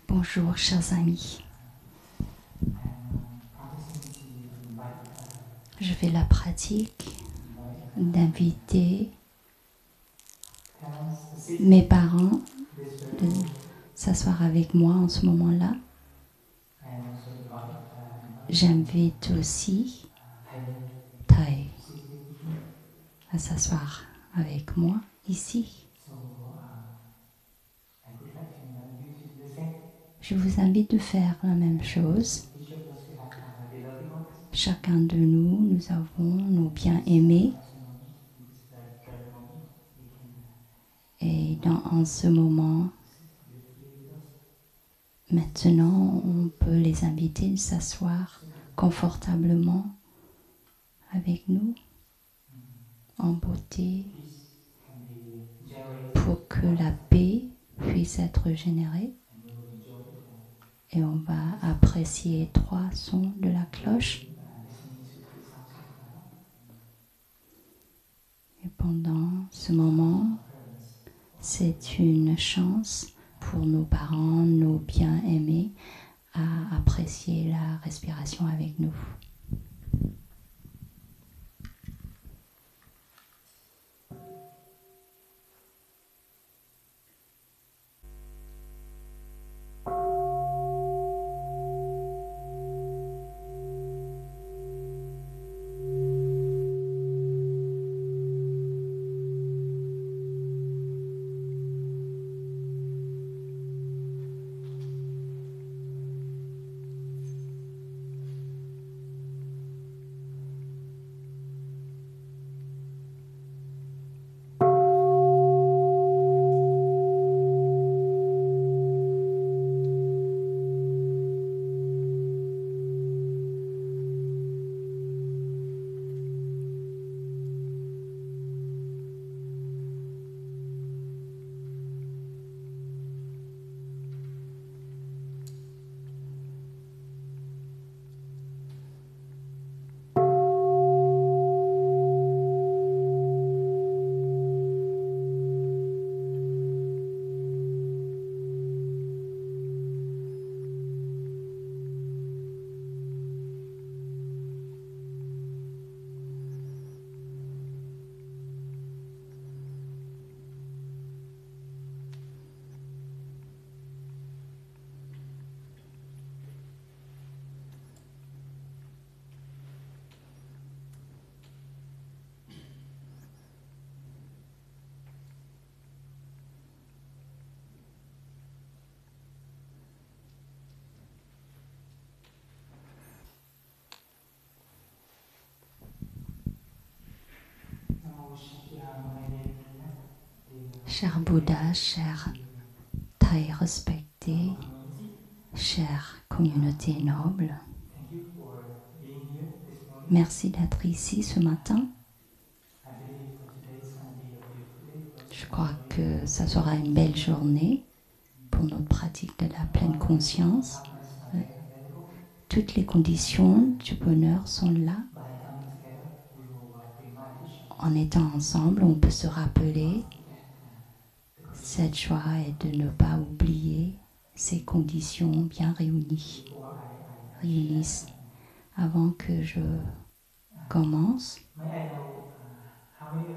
Bonjour, chers amis. Je fais la pratique d'inviter mes parents de s'asseoir avec moi en ce moment-là. J'invite aussi Thai à s'asseoir avec moi ici. Je vous invite de faire la même chose. Chacun de nous, nous avons nos bien-aimés. Et en ce moment, maintenant, on peut les inviter à s'asseoir confortablement avec nous, en beauté, pour que la paix puisse être générée. Et on va apprécier 3 sons de la cloche. Et pendant ce moment, c'est une chance pour nos parents, nos bien-aimés, à apprécier la respiration avec nous. Cher Bouddha, cher Thai respecté, chère communauté noble, merci d'être ici ce matin. Je crois que ça sera une belle journée pour notre pratique de la pleine conscience. Toutes les conditions du bonheur sont là. En étant ensemble, on peut se rappeler cette joie et de ne pas oublier ces conditions bien réunies. Avant que je commence,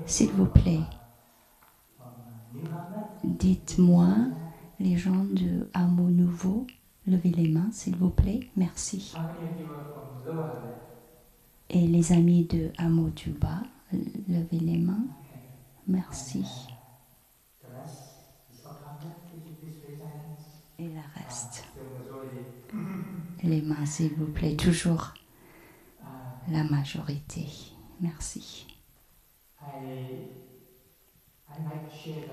s'il vous plaît, dites-moi, les gens de Hameau Nouveau, levez les mains, s'il vous plaît. Merci. Et les amis de Hameau du Bas, levez les mains. Merci. Et le reste. Les mains, s'il vous plaît. Toujours la majorité. Merci.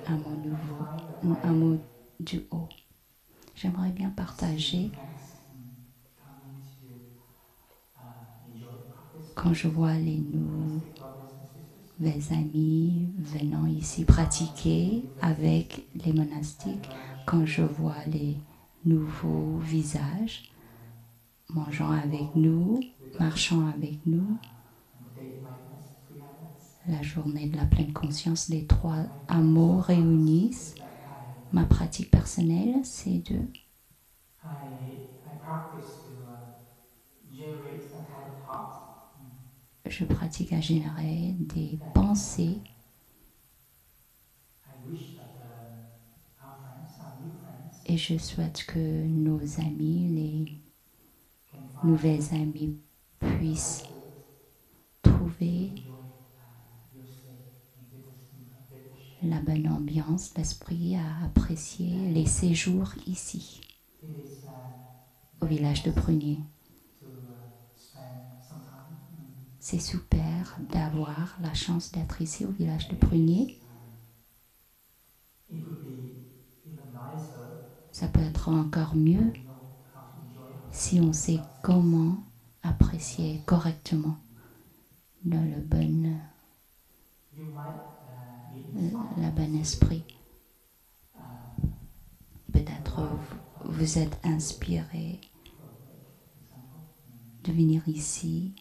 Hameau Nouveau, Hameau du Haut. J'aimerais bien partager quand je vois les nouvelles amis venant ici pratiquer avec les monastiques, quand je vois les nouveaux visages mangeant avec nous, marchant avec nous, la journée de la pleine conscience des 3 hameaux réunissent. Ma pratique personnelle, c'est de Je pratique à générer des pensées et je souhaite que nos amis, les nouvelles amies, puissent trouver la bonne ambiance, l'esprit à apprécier les séjours ici, au village de Prunier. C'est super d'avoir la chance d'être ici au village de Prunier. Ça peut être encore mieux si on sait comment apprécier correctement dans le bon esprit. Peut-être vous êtes inspiré de venir ici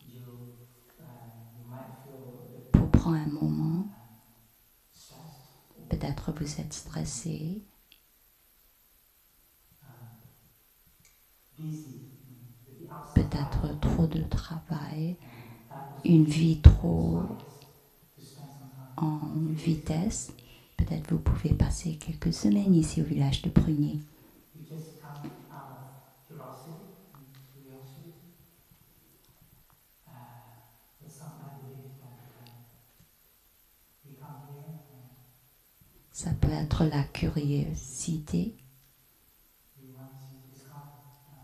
pour prendre un moment. Peut-être vous êtes stressé. Peut-être trop de travail, une vie trop en vitesse. Peut-être vous pouvez passer quelques semaines ici au village de Prunier. Ça peut être la curiosité.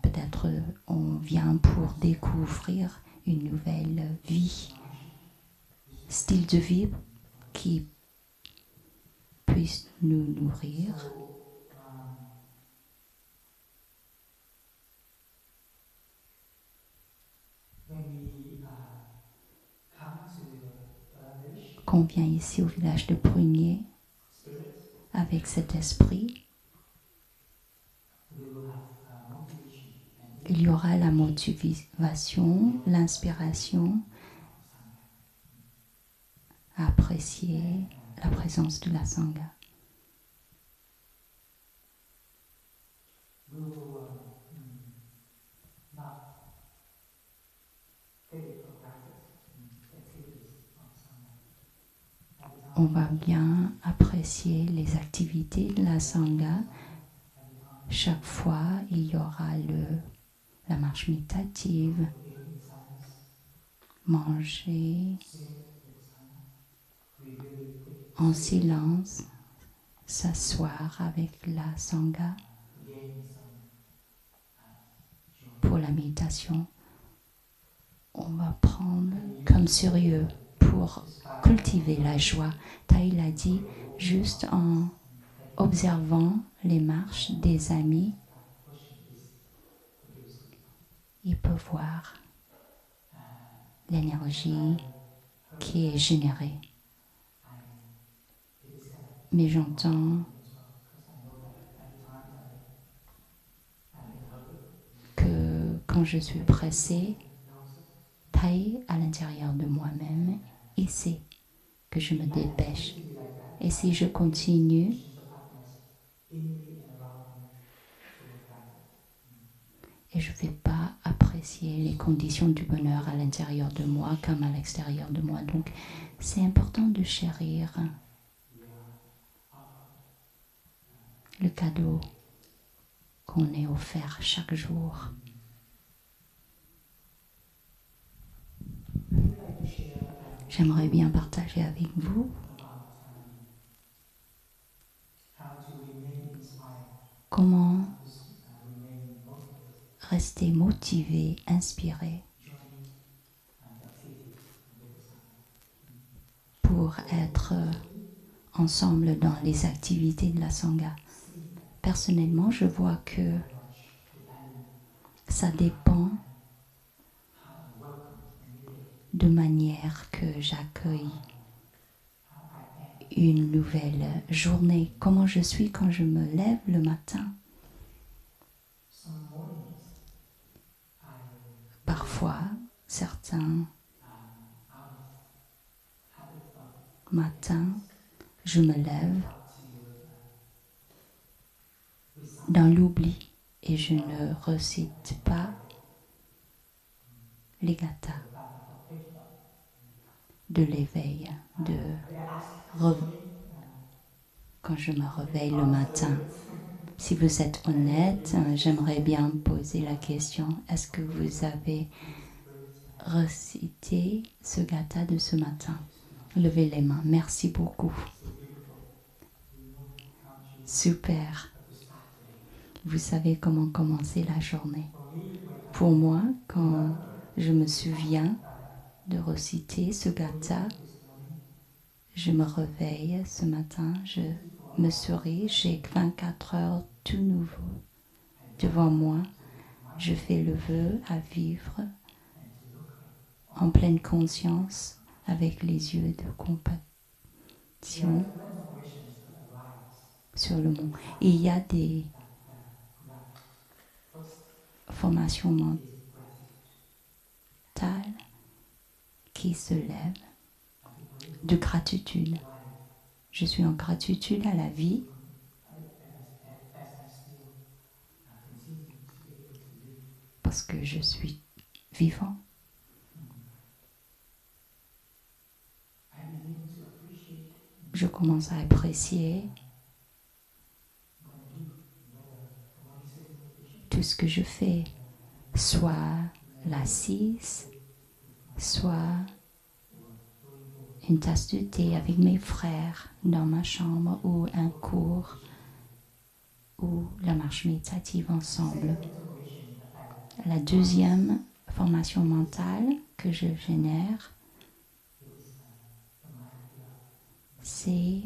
Peut-être on vient pour découvrir une nouvelle vie, style de vie qui puisse nous nourrir. Quand on vient ici au village de Prunier avec cet esprit, il y aura la motivation, l'inspiration à apprécier la présence de la Sangha. On va bien apprécier les activités de la Sangha. Chaque fois, il y aura la marche méditative, manger en silence, s'asseoir avec la Sangha pour la méditation. On va prendre comme sérieux pour cultiver la joie. Thaï a dit, juste en observant les marches des amis, il peut voir l'énergie qui est générée. Mais j'entends que quand je suis pressée, Thaï à l'intérieur de moi-même, il sait que je me dépêche. Et si je continue, et je ne vais pas apprécier les conditions du bonheur à l'intérieur de moi comme à l'extérieur de moi. Donc, c'est important de chérir le cadeau qu'on est offert chaque jour. J'aimerais bien partager avec vous comment rester motivé, inspiré pour être ensemble dans les activités de la Sangha. Personnellement, je vois que ça dépend de manière que j'accueille une nouvelle journée, comment je suis quand je me lève le matin. Parfois, certains matins, je me lève dans l'oubli et je ne recite pas les gathas de l'éveil, quand je me réveille le matin. Si vous êtes honnête, j'aimerais bien poser la question, est-ce que vous avez recité ce gatha de ce matin? Levez les mains. Merci beaucoup. Super. Vous savez comment commencer la journée. Pour moi, quand je me souviens de reciter ce gatha, je me réveille ce matin, je me souris, j'ai 24 heures tout nouveau devant moi. Je fais le vœu à vivre en pleine conscience avec les yeux de compassion sur le monde. Et il y a des formations mentales qui se lèvent de gratitude. Je suis en gratitude à la vie parce que je suis vivant. Je commence à apprécier tout ce que je fais, soit l'assise, soit une tasse de thé avec mes frères dans ma chambre ou un cours ou la marche méditative ensemble. La deuxième formation mentale que je génère, c'est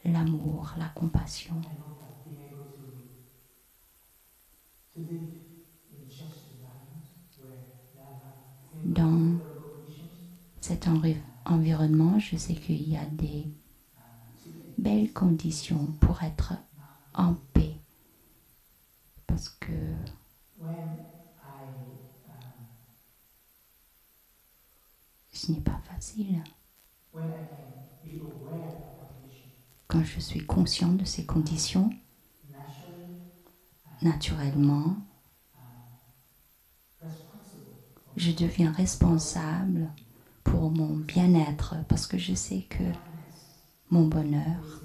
l'amour, la compassion. Dans cet environnement, je sais qu'il y a des belles conditions pour être en paix. Parce que ce n'est pas facile. Quand je suis conscient de ces conditions, naturellement, je deviens responsable pour mon bien-être parce que je sais que mon bonheur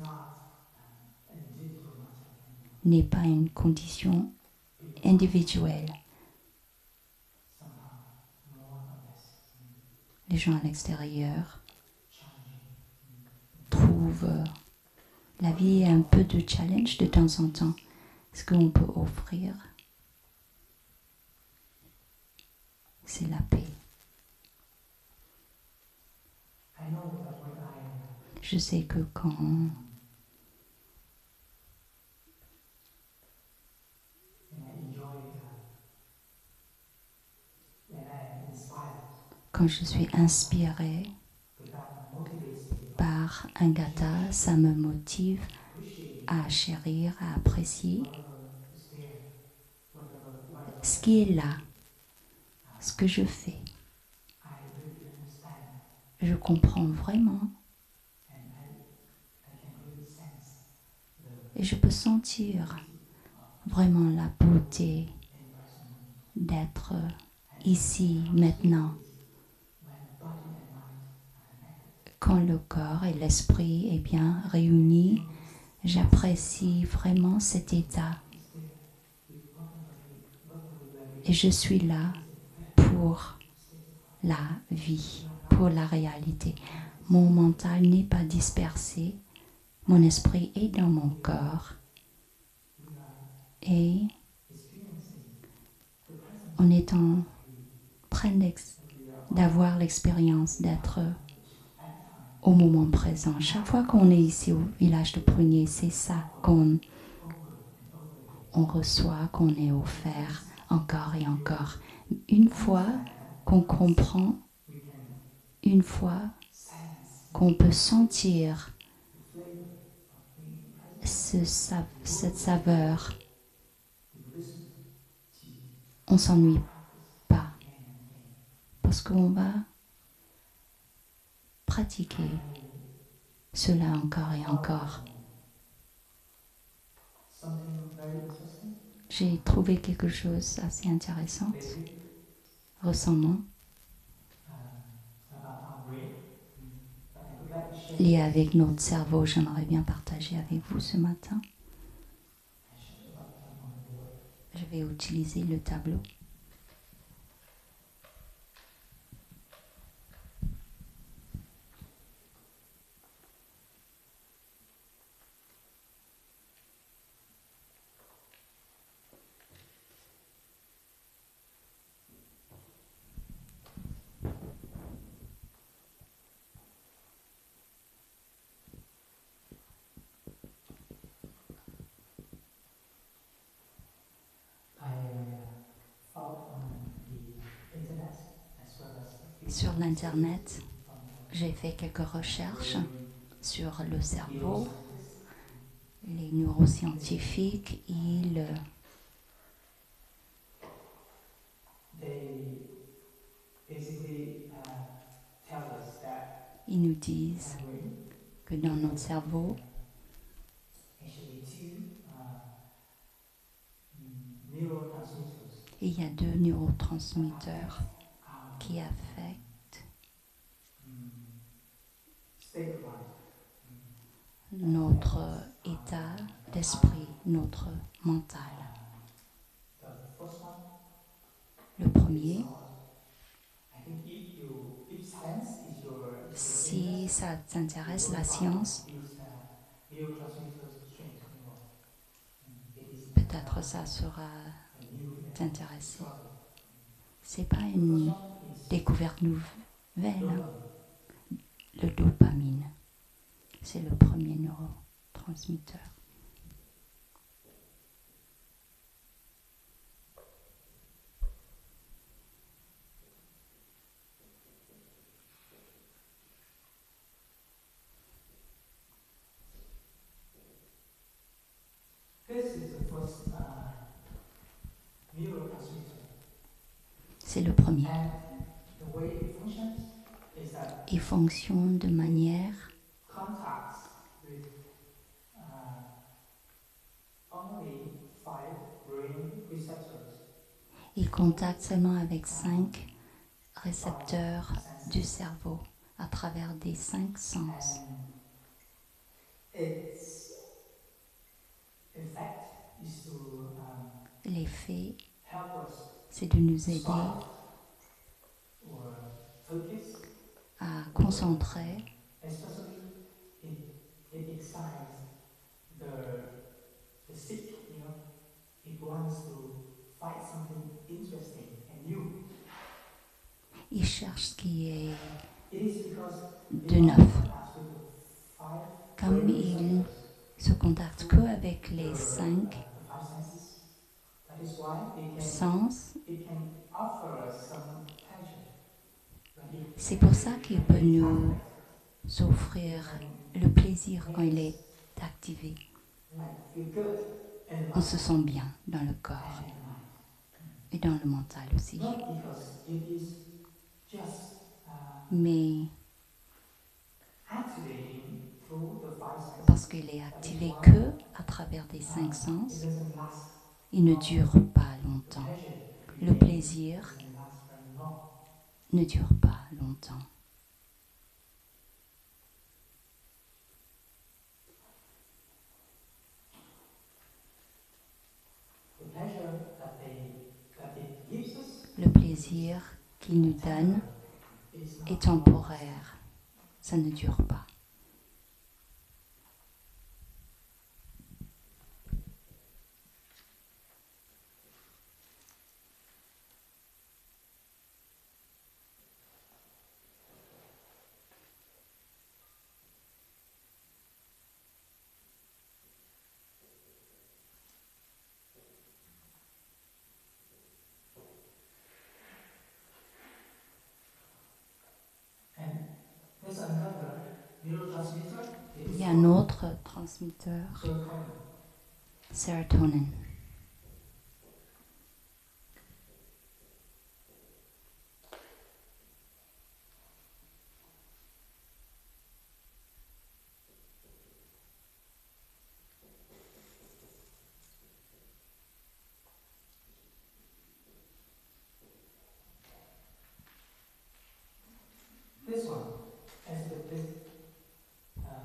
n'est pas une condition individuelle. Les gens à l'extérieur trouvent la vie un peu de challenge de temps en temps. Ce qu'on peut offrir, c'est la paix. Je sais que quand je suis inspirée par un gatha, ça me motive à chérir, à apprécier ce qui est là, ce que je fais. Je comprends vraiment et je peux sentir vraiment la beauté d'être ici, maintenant. Quand le corps et l'esprit est bien réunis, j'apprécie vraiment cet état. Et je suis là pour la vie, pour la réalité. Mon mental n'est pas dispersé, mon esprit est dans mon corps. Et on est en train d'avoir l'expérience d'être au moment présent. Chaque fois qu'on est ici au village de Prunier, c'est ça qu'on reçoit, qu'on est offert encore et encore. Une fois qu'on comprend, une fois qu'on peut sentir cette saveur, on ne s'ennuie pas parce qu'on va pratiquer cela encore et encore. J'ai trouvé quelque chose assez intéressant récemment lié avec notre cerveau. J'aimerais bien partager avec vous ce matin. Je vais utiliser le tableau. Sur l'Internet, j'ai fait quelques recherches sur le cerveau, les neuroscientifiques, ils nous disent que dans notre cerveau, il y a 2 neurotransmetteurs qui affectent notre état d'esprit, notre mental. Le premier, si ça t'intéresse, la science, peut-être ça sera t'intéresser. C'est pas une découverte nouvelle. Le dopamine, c'est le premier neurotransmetteur. C'est le premier. Il fonctionne de manière il contacte seulement avec 5 récepteurs du cerveau à travers des 5 sens. L'effet, c'est de nous aider à concentrer the sick, it wants to fight something interesting and new. il cherche ce qui est It is because de neuf. with the 5 Comme il se contacte qu'avec les 5 the 5 senses, that is why sens, it can offer us some pleasure. c'est pour ça qu'il peut nous offrir le plaisir quand il est activé. On se sent bien dans le corps et dans le mental aussi. Mais parce qu'il est activé que à travers des 5 sens, il ne dure pas longtemps. Le plaisir ne dure pas longtemps. Le plaisir qu'il nous donne est temporaire. Ça ne dure pas. Il y a un autre transmetteur, sérotonine.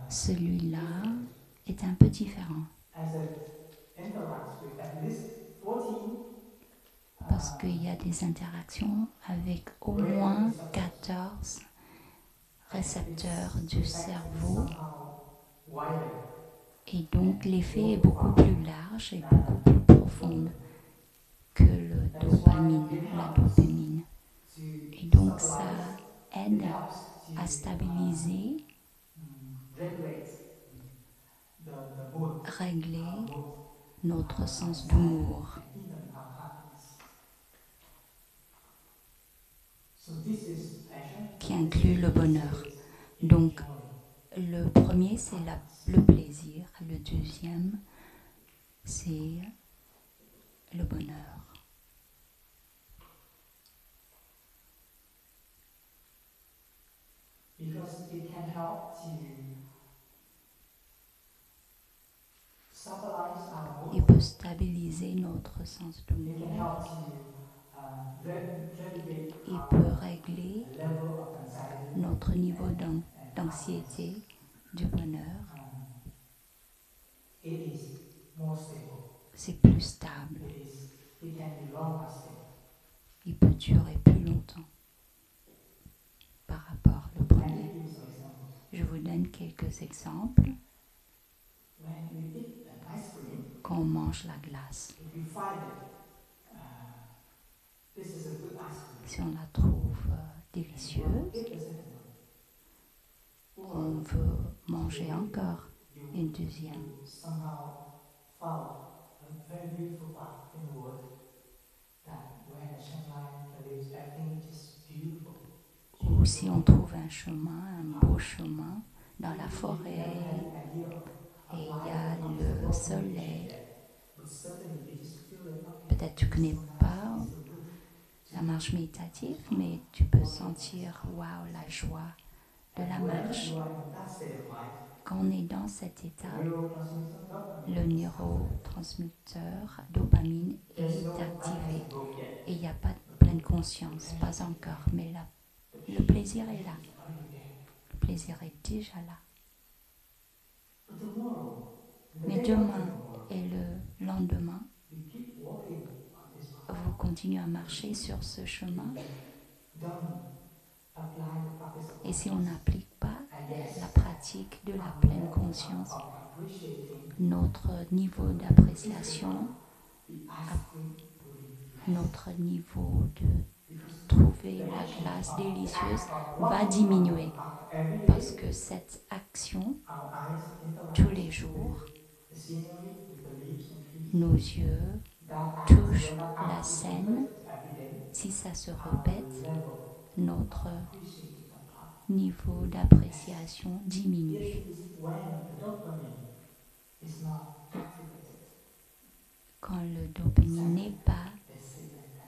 celui-là est un peu différent. As it interacts with at least 14 Parce qu'il y a des interactions avec au moins 14 récepteurs du cerveau et donc l'effet est beaucoup plus large et beaucoup plus profond que le dopamine, la dopamine. Et donc ça aide à stabiliser, régler notre sens d'humour qui inclut le bonheur. Donc le premier c'est le plaisir, le deuxième c'est le bonheur. Because it can help to stabilize our mood. Il peut stabiliser notre sens It can d'humour. help to regulate Il peut our régler level of anxiety notre niveau and d'anxiété, du bonheur. It is more stable. C'est plus stable. It can be long lasting. Il peut durer plus longtemps par rapport au premier. Je vous donne quelques exemples. When we eat an ice cream, quand on mange la glace, if we find it, this is a good ice cream, si on la trouve délicieuse, get the second one. on veut manger encore une deuxième. You somehow found a very beautiful part in the world that where the sunlight, the leaves, everything is just beautiful. Ou si on trouve un chemin, un beau chemin dans la forêt, et il y a le soleil. Peut-être tu ne connais pas la marche méditative, mais tu peux sentir waouh, la joie de la marche. Quand on est dans cet état, le neurotransmetteur dopamine est activé et il n'y a pas de pleine conscience, pas encore, mais là, le plaisir est là. Le plaisir est déjà là. Mais demain et le lendemain, vous continuez à marcher sur ce chemin. Et si on n'applique pas la pratique de la pleine conscience, notre niveau d'appréciation, notre niveau de trouver la glace délicieuse va diminuer. Parce que cette action, tous les jours, nos yeux touchent la scène. Si ça se répète, notre niveau d'appréciation diminue. Quand le dopamine n'est pas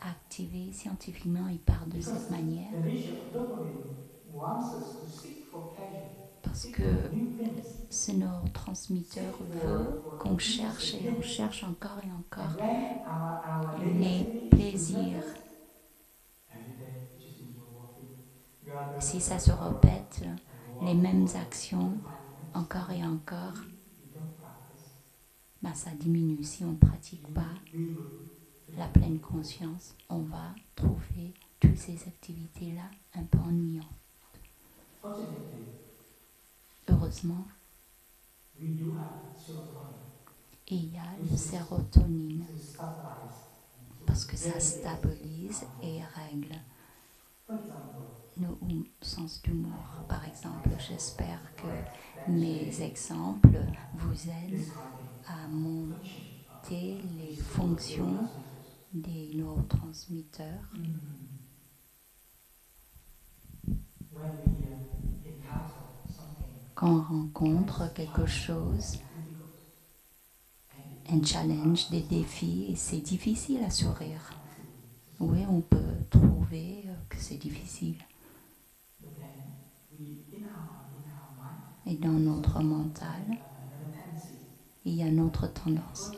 activé scientifiquement, il part de cette manière. Parce que ce neurotransmetteur veut qu'on cherche et on cherche encore et encore les plaisirs. Si ça se répète, les mêmes actions encore et encore, ben ça diminue. Si on ne pratique pas la pleine conscience, on va trouver toutes ces activités-là un peu ennuyantes. Heureusement, et il y a le sérotonine parce que ça stabilise et règle nos sens d'humour. Par exemple, j'espère que mes exemples vous aident à monter les fonctions des neurotransmetteurs. Quand on rencontre quelque chose, un challenge, des défis, et c'est difficile à sourire. Oui, on peut trouver que c'est difficile. Et dans notre mental, il y a notre tendance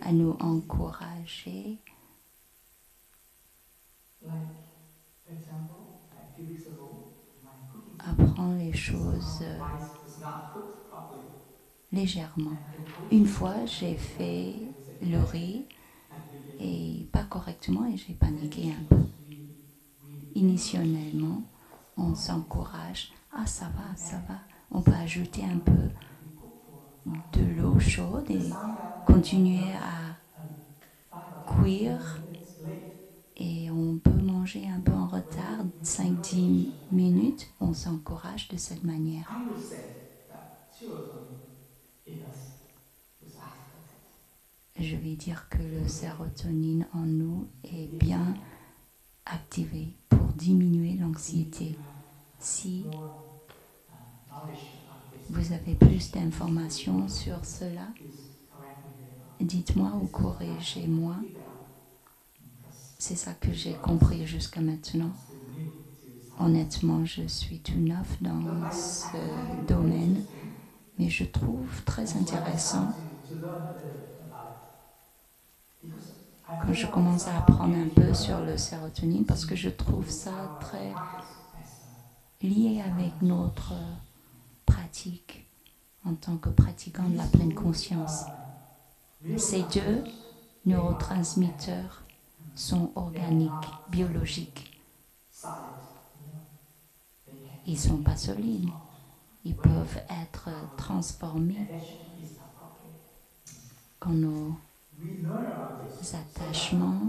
à nous encourager à prendre prends les choses rice is not cooked properly. légèrement. And cook Une fois, j'ai fait le riz et pas correctement et j'ai paniqué un peu. Initialement, on s'encourage. Ah, ça va. On peut ajouter un peu de l'eau chaude et continuer à cuire. Et on peut manger un peu en retard, 5-10 minutes. On s'encourage de cette manière. I would say that serotonin in us is activated. Je vais dire que le sérotonine en nous est bien activé pour diminuer l'anxiété. Si vous avez plus d'informations sur cela, dites-moi ou corrigez-moi. C'est ça que j'ai compris jusqu'à maintenant. Honnêtement, je suis tout neuf dans ce domaine, mais je trouve très intéressant quand je commence à apprendre un peu sur le sérotonine parce que je trouve ça très lié avec notre pratique en tant que pratiquant de la pleine conscience. Ces deux neurotransmetteurs sont organiques, biologiques. Ils ne sont pas solides. Ils peuvent être transformés quand nos attachements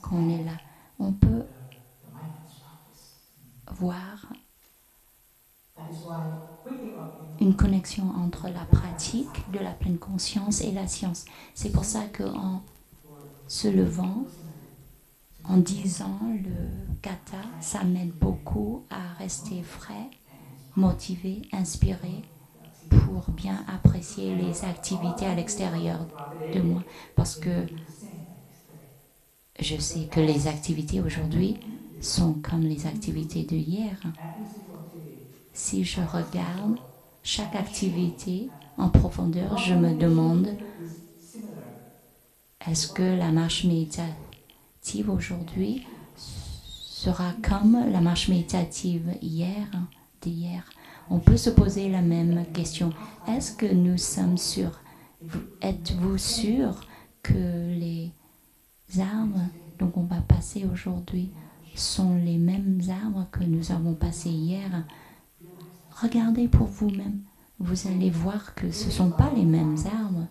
quand on est là. On peut voir une connexion entre la pratique de la pleine conscience et la science. C'est pour ça qu'en se levant, en disant le kata, ça m'aide beaucoup à rester frais, motivé, inspiré pour bien apprécier les activités à l'extérieur de moi. Parce que je sais que les activités aujourd'hui sont comme les activités de hier. Si je regarde chaque activité en profondeur, je me demande est-ce que la marche méditative aujourd'hui sera comme la marche méditative d'hier. On peut se poser la même question. Est-ce que nous sommes sûrs? Êtes-vous sûr que les arbres dont on va passer aujourd'hui sont les mêmes arbres que nous avons passés hier? Regardez pour vous-même. Vous allez voir que ce ne sont pas les mêmes arbres.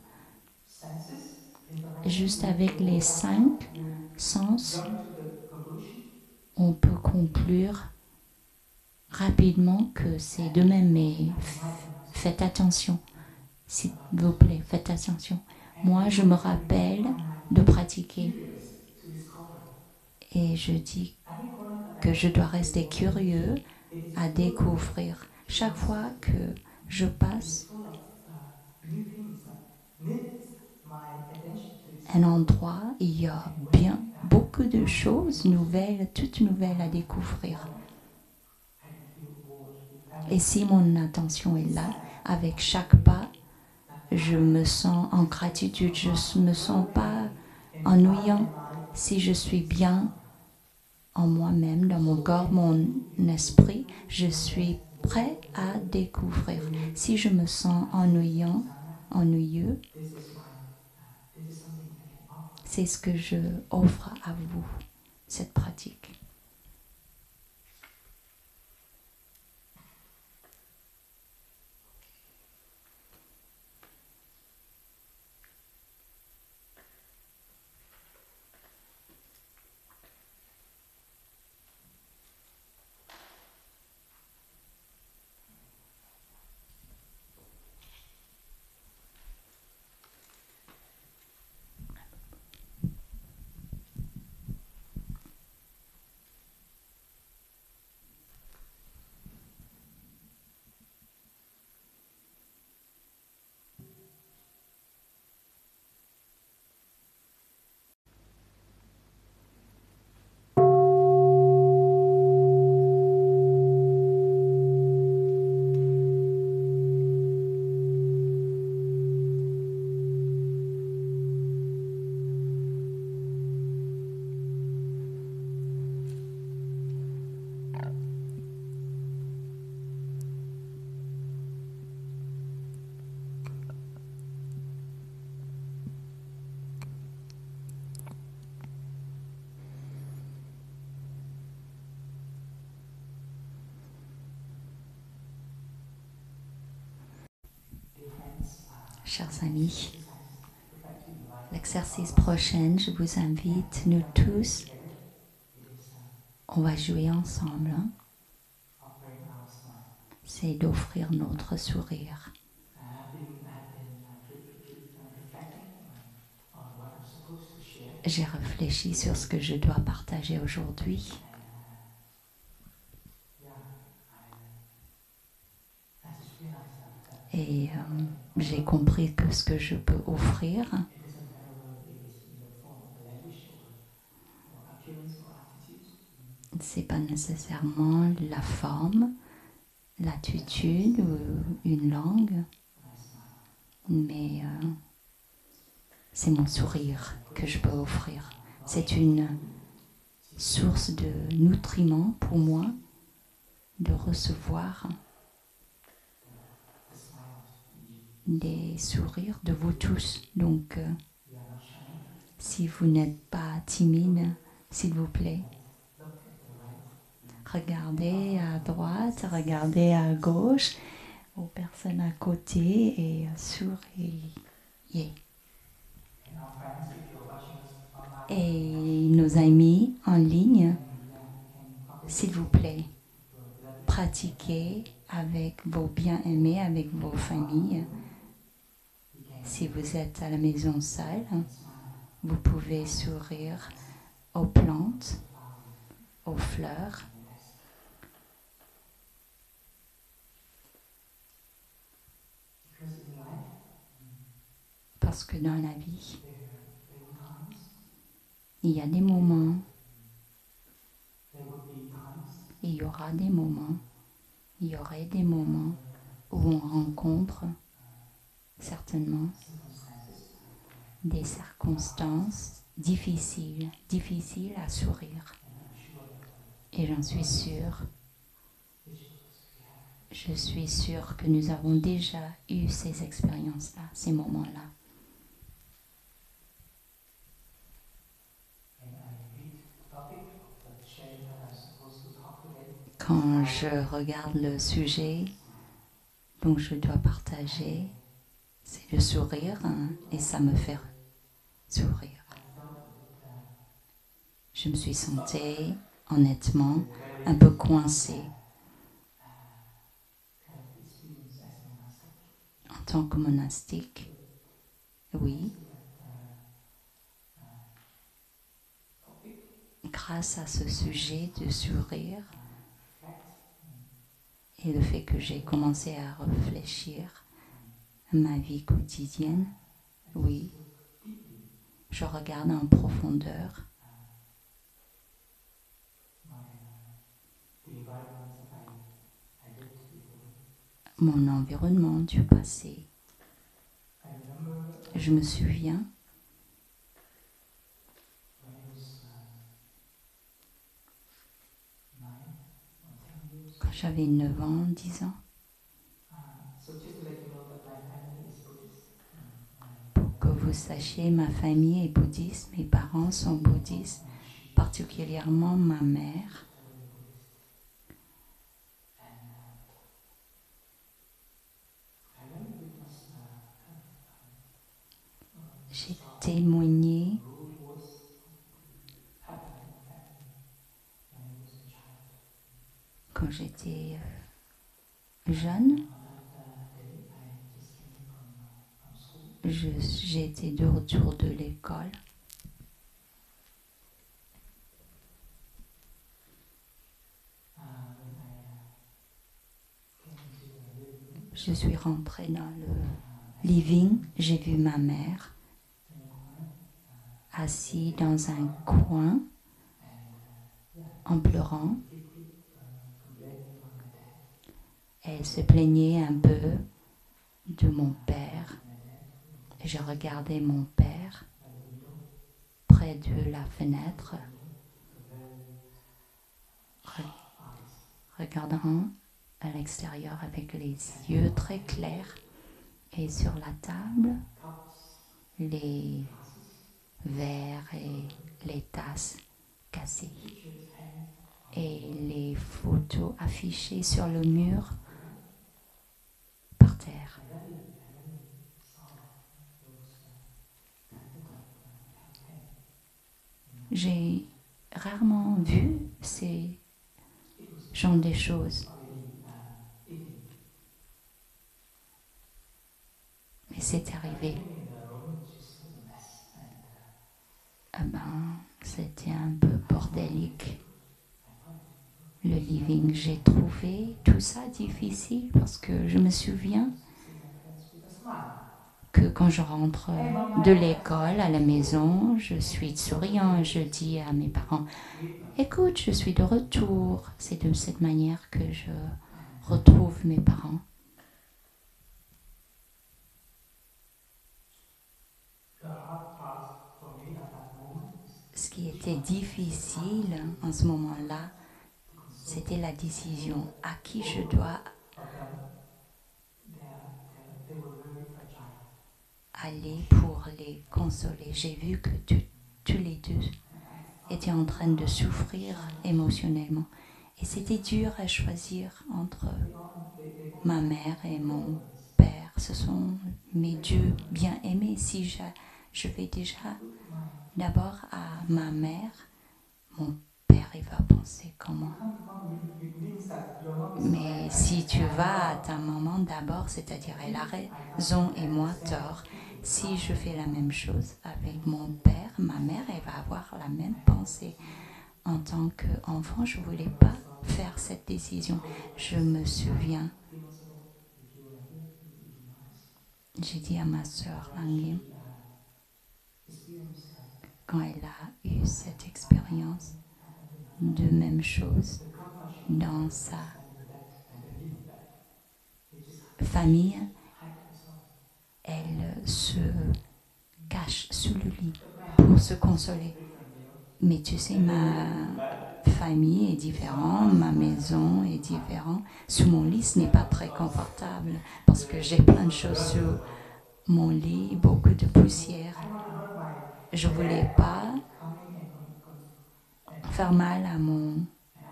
Juste avec les 5 sens, on peut conclure rapidement que c'est de même, mais faites attention, s'il vous plaît, faites attention. Moi, je me rappelle de pratiquer et je dis que je dois rester curieux à découvrir. Chaque fois que je passe un endroit, il y a bien beaucoup de choses nouvelles, toutes nouvelles à découvrir. Et si mon attention est là, avec chaque pas, je me sens en gratitude, je ne me sens pas ennuyant. Si je suis bien en moi-même, dans mon corps, mon esprit, je suis prêt à découvrir. Si je me sens ennuyeux, c'est ce que je offre à vous, cette pratique. chers amis. L'exercice prochain, je vous invite, nous tous, on va jouer ensemble. Hein? C'est d'offrir notre sourire. J'ai réfléchi sur ce que je dois partager aujourd'hui. Et j'ai compris que ce que je peux offrir, c'est pas nécessairement la forme, l'attitude ou une langue, mais c'est mon sourire que je peux offrir. C'est une source de nutriments pour moi de recevoir des sourires de vous tous. Donc, si vous n'êtes pas timide, s'il vous plaît, regardez à droite, regardez à gauche, aux personnes à côté et souriez. Et nos amis en ligne, s'il vous plaît, pratiquez avec vos bien-aimés, avec vos familles. Si vous êtes à la maison seule, vous pouvez sourire aux plantes, aux fleurs. Parce que dans la vie, il y a des moments, il y aura des moments, il y aurait des moments où on rencontre certainement des circonstances difficiles à sourire. Et j'en suis sûre, je suis sûre que nous avons déjà eu ces expériences-là, ces moments-là. Quand je regarde le sujet dont je dois partager, c'est le sourire, hein, et ça me fait sourire. Je me suis sentie, honnêtement, un peu coincée. En tant que monastique, oui. Grâce à ce sujet de sourire et le fait que j'ai commencé à réfléchir à ma vie quotidienne, oui, je regarde en profondeur mon environnement du passé. Je me souviens quand j'avais 9 ans, 10 ans. Pour que vous sachiez, ma famille est bouddhiste, mes parents sont bouddhistes, particulièrement ma mère. J'ai témoigné quand j'étais jeune. J'étais de retour de l'école. Je suis rentrée dans le living, j'ai vu ma mère assise dans un coin en pleurant. Elle se plaignait un peu de mon père. Je regardais mon père près de la fenêtre, regardant à l'extérieur avec les yeux très clairs. Et sur la table, les verres et les tasses cassées. Et les photos affichées sur le mur par terre. J'ai rarement vu ces genre de choses. Mais c'est arrivé. Ah ben, c'était un peu bordélique. Le living, j'ai trouvé tout ça difficile parce que je me souviens que quand je rentre de l'école à la maison, je suis souriant, je dis à mes parents, écoute, je suis de retour. C'est de cette manière que je retrouve mes parents. Ce qui était difficile en ce moment-là, c'était la décision à qui je dois aller pour les consoler. J'ai vu que tous les deux étaient en train de souffrir émotionnellement. Et c'était dur à choisir entre ma mère et mon père. Ce sont mes dieux bien-aimés. Si je vais déjà d'abord à ma mère, mon père, il va penser comment. Mais si tu vas à ta maman d'abord, c'est-à-dire elle a raison et moi tort, si je fais la même chose avec mon père, ma mère, elle va avoir la même pensée. En tant qu'enfant, je ne voulais pas faire cette décision. Je me souviens, j'ai dit à ma sœur Langim, quand elle a eu cette expérience de même chose dans sa famille, elle se cache sous le lit pour se consoler. Mais tu sais, ma famille est différente, ma maison est différente. Sous mon lit, ce n'est pas très confortable parce que j'ai plein de choses sous mon lit, beaucoup de poussière. Je ne voulais pas faire mal à mon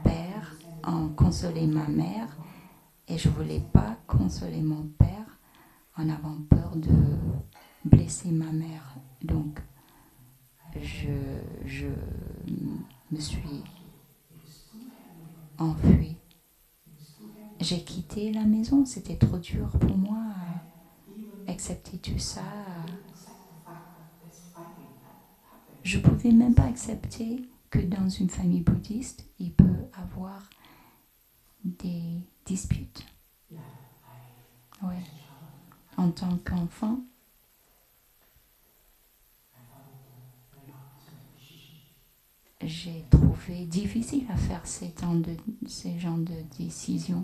père en consoler ma mère et je ne voulais pas consoler mon père en ayant peur de blesser ma mère. Donc, je me suis enfuie. J'ai quitté la maison, c'était trop dur pour moi à accepter tout ça. Je ne pouvais même pas accepter que dans une famille bouddhiste, il peut avoir des disputes. Oui. En tant qu'enfant, j'ai trouvé difficile à faire ces genres de décisions.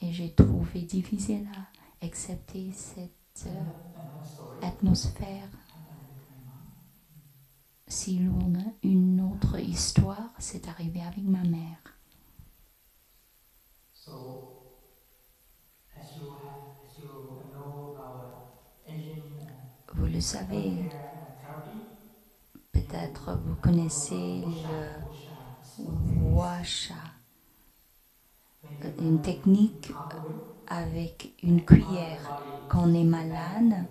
Et j'ai trouvé difficile à accepter cette atmosphère si lourde. Une autre histoire s'est arrivée avec ma mère. Vous le savez, peut-être vous connaissez le washa, une technique avec une cuillère. Quand on est malade,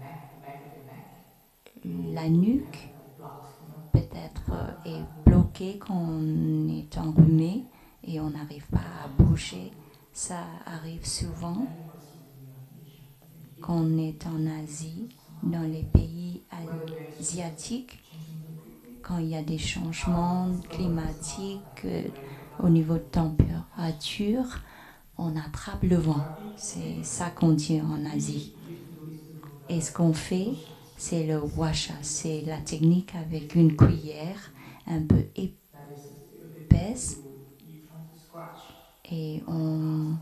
la nuque peut-être est bloquée quand on est enrhumé et on n'arrive pas à bouger. Ça arrive souvent quand on est en Asie, dans les pays asiatiques, quand il y a des changements climatiques au niveau de température, on attrape le vent. C'est ça qu'on dit en Asie. Et ce qu'on fait, c'est le washa. C'est la technique avec une cuillère un peu épaisse et on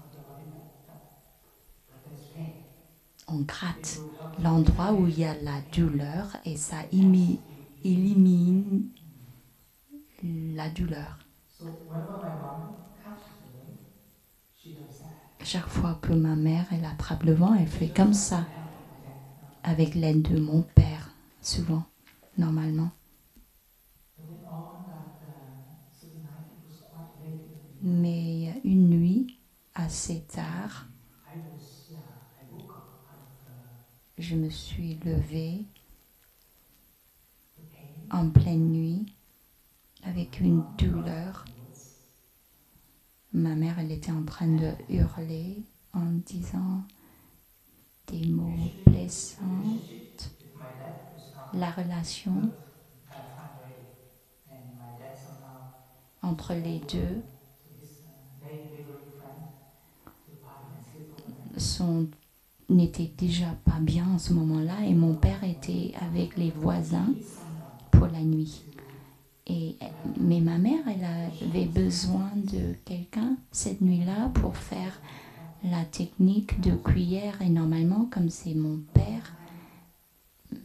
gratte l'endroit où il y a la douleur et ça élimine la douleur. Chaque fois que ma mère elle attrape le vent, elle fait comme ça, avec l'aide de mon père, souvent, normalement. Mais une nuit, assez tard, je me suis levée en pleine nuit avec une douleur. Ma mère, elle était en train de hurler en disant des mots blessants. La relation entre les deux n'était déjà pas bien en ce moment-là et mon père était avec les voisins pour la nuit. Mais ma mère, elle avait besoin de quelqu'un cette nuit-là pour faire la technique de cuillère et normalement, comme c'est mon père,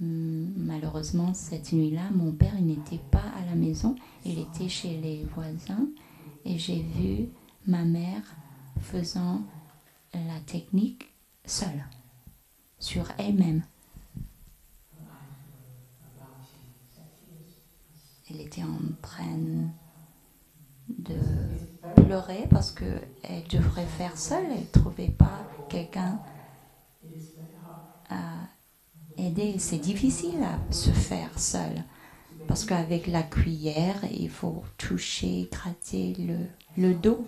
malheureusement cette nuit-là, mon père il n'était pas à la maison, il était chez les voisins et j'ai vu ma mère faisant la technique seule, sur elle-même. Elle était en train de pleurer parce qu'elle devrait faire seule, elle ne trouvait pas quelqu'un à aider. C'est difficile à se faire seule parce qu'avec la cuillère, il faut toucher, gratter le dos,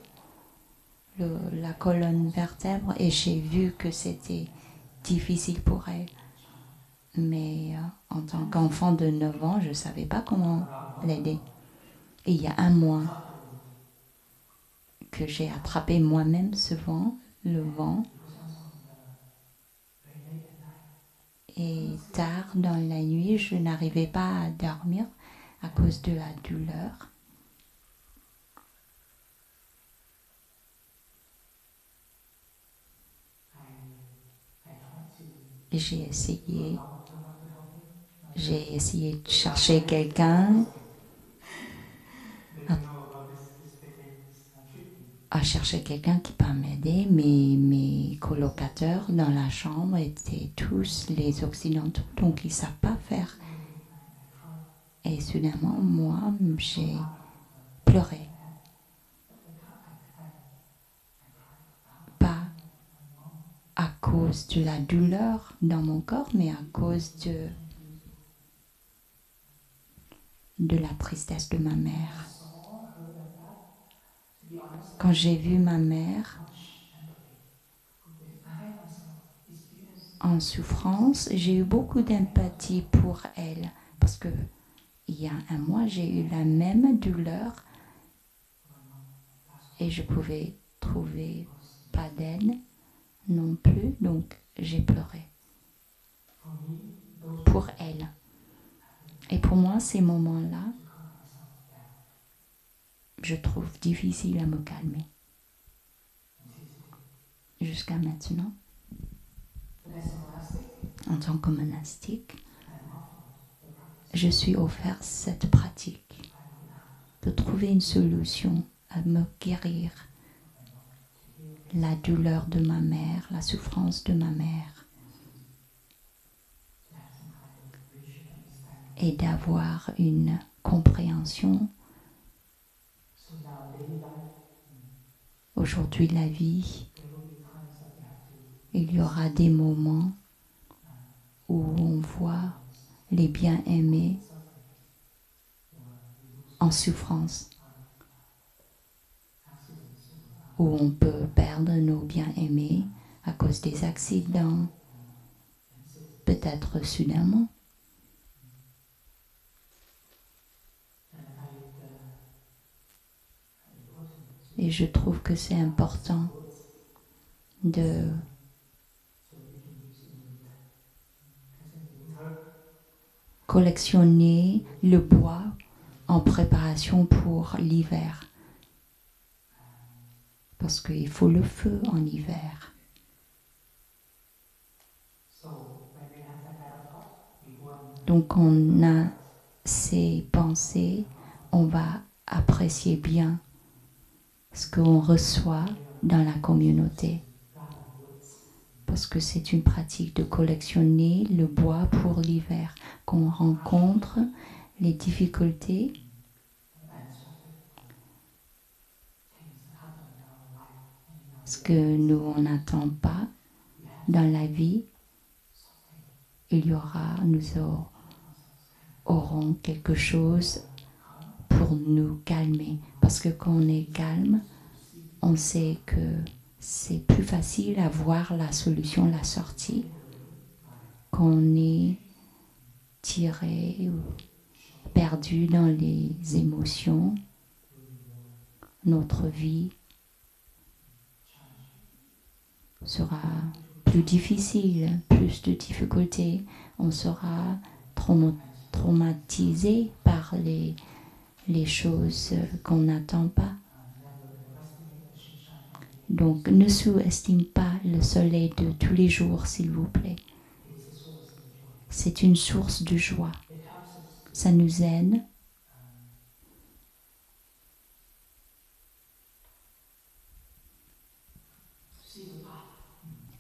la colonne vertébrale et j'ai vu que c'était difficile pour elle. Mais en tant qu'enfant de 9 ans, je ne savais pas comment l'aider. Et il y a un mois que j'ai attrapé moi-même le vent. Et tard dans la nuit, je n'arrivais pas à dormir à cause de la douleur. Et j'ai essayé de chercher quelqu'un à chercher quelqu'un qui peut m'aider. Mes colocataires dans la chambre étaient tous les occidentaux, donc ils ne savent pas faire. Et soudainement, moi, j'ai pleuré. Pas à cause de la douleur dans mon corps, mais à cause de la tristesse de ma mère. Quand j'ai vu ma mère en souffrance, j'ai eu beaucoup d'empathie pour elle parce que il y a un mois, j'ai eu la même douleur et je pouvais trouver pas d'aide non plus, donc j'ai pleuré pour elle. Et pour moi, ces moments-là, je trouve difficile à me calmer. Jusqu'à maintenant, en tant que monastique, je suis offert cette pratique de trouver une solution à me guérir la douleur de ma mère, la souffrance de ma mère et d'avoir une compréhension. Aujourd'hui, la vie, il y aura des moments où on voit les bien-aimés en souffrance, où on peut perdre nos bien-aimés à cause des accidents, peut-être soudainement. Et je trouve que c'est important de collectionner le bois en préparation pour l'hiver. Parce qu'il faut le feu en hiver. Donc on a ces pensées, on va apprécier bien ce qu'on reçoit dans la communauté. Parce que c'est une pratique de collectionner le bois pour l'hiver. Quand on rencontre les difficultés, ce que nous on n'attend pas dans la vie, nous aurons quelque chose pour nous calmer. Parce que quand on est calme, on sait que c'est plus facile à voir la solution, la sortie. Quand on est tiré ou perdu dans les émotions, notre vie sera plus difficile, plus de difficultés. On sera traumatisé par les choses qu'on n'attend pas. Donc, ne sous-estime pas le soleil de tous les jours, s'il vous plaît. C'est une source de joie. Ça nous aide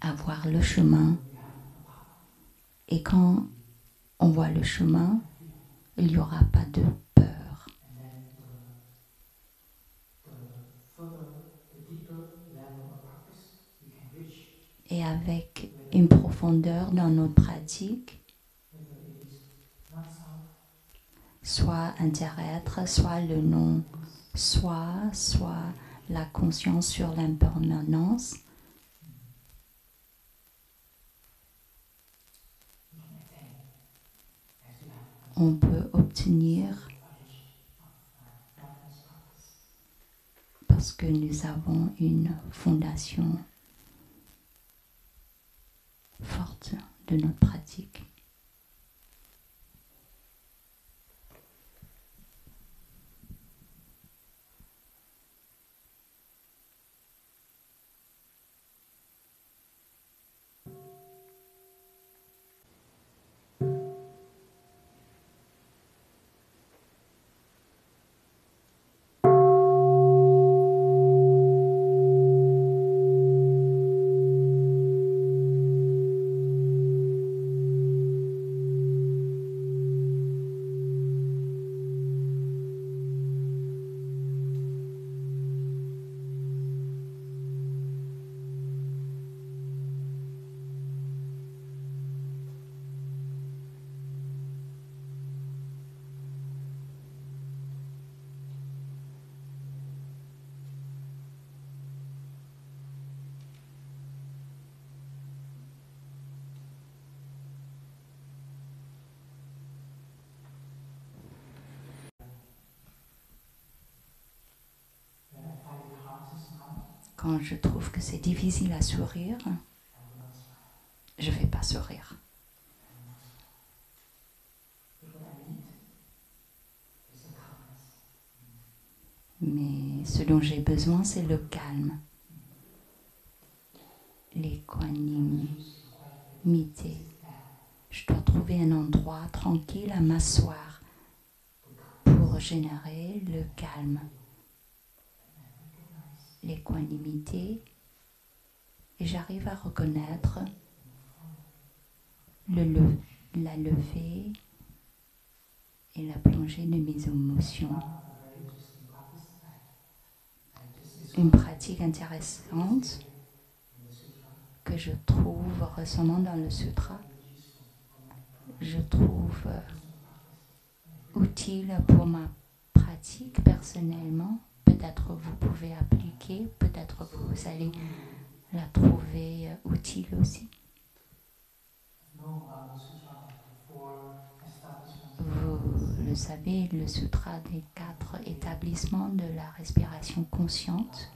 à voir le chemin. Et quand on voit le chemin, il n'y aura pas de peur. Et avec une profondeur dans notre pratique, soit inter-être, soit le non-soi, soit la conscience sur l'impermanence, on peut obtenir parce que nous avons une fondation forte de notre pratique. Quand je trouve que c'est difficile à sourire, je ne vais pas sourire. Mais ce dont j'ai besoin, c'est le calme, l'équanimité. Je dois trouver un endroit tranquille à m'asseoir pour générer le calme, l'équanimité. Et j'arrive à reconnaître la levée et la plongée de mes émotions. Une pratique intéressante que je trouve récemment dans le sutra, je trouve utile pour ma pratique personnellement. Peut-être vous pouvez appliquer, peut-être vous allez la trouver utile aussi. Vous le savez, le sutra des 4 établissements de la respiration consciente,